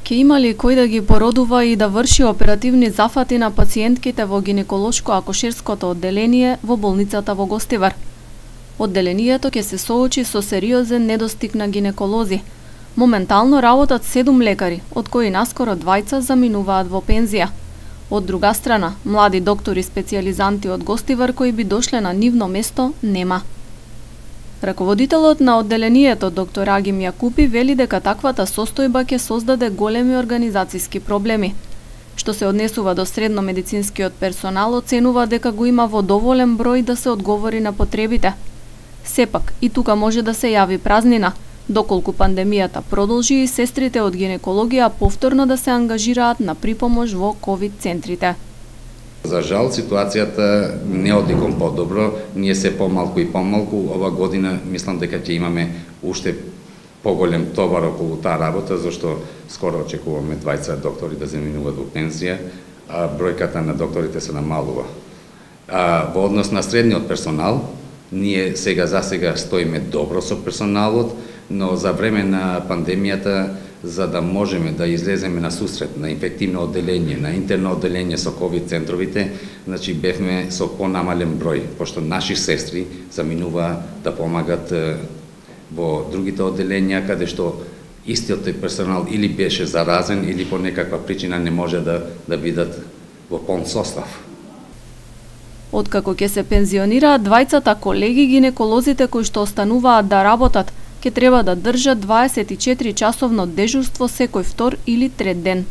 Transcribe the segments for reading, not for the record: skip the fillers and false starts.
Ке има ли кој да ги породува и да врши оперативни зафати на пациентките во гинеколошко-акушерското одделение во болницата во Гостивар? Одделението ќе се соочи со сериозен недостиг на гинеколози. Моментално работат 7 лекари, од кои наскоро 2 заминуваат во пензија. Од друга страна, млади доктори специјализанти од Гостивар кои би дошле на нивно место нема. Раководителот на одделението доктор Агим Јакупи вели дека таквата состојба ќе создаде големи организацијски проблеми. Што се однесува до средно медицинскиот персонал, оценува дека го има во доволен број да се одговори на потребите. Сепак, и тука може да се јави празнина, доколку пандемијата продолжи и сестрите од гинекологија повторно да се ангажираат на припомош во ковид центрите. За жал, ситуацијата не оди кон подобро, ние се помалку и помалку. Ова година мислам дека ќе имаме уште поголем товар околу таа работа, зашто скоро очекуваме 20 доктори да заминуваат во пензија, а бројката на докторите се намалува. Во однос на средниот персонал, ние за сега стоиме добро со персоналот, но за време на пандемијата, за да можеме да излеземе на сусрет на инфективно одделение, на интерно одделение со ковид центровите, значи бевме со понамален број, пошто наши сестри заминуваа да помагат во другите одделенија, каде што истиот тој персонал или беше заразен, или по некаква причина не може да бидат во полн состав. Откако ќе се пензионираат 2 колеги, гинеколозите кои што остануваат да работат, ќе треба да држат 24-часовно дежурство секој втор или трет ден.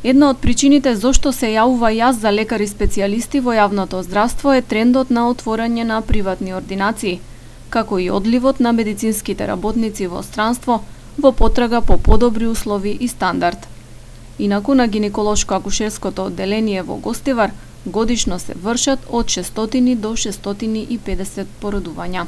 Една од причините зошто се јавува јаз за лекари специјалисти во јавното здравство е трендот на отворање на приватни ординации, како и одливот на медицинските работници во странство во потрага по подобри услови и стандард. Инаку на гинеколошко-акушерското одделение во Гостивар годишно се вршат од 600 до 650 породувања.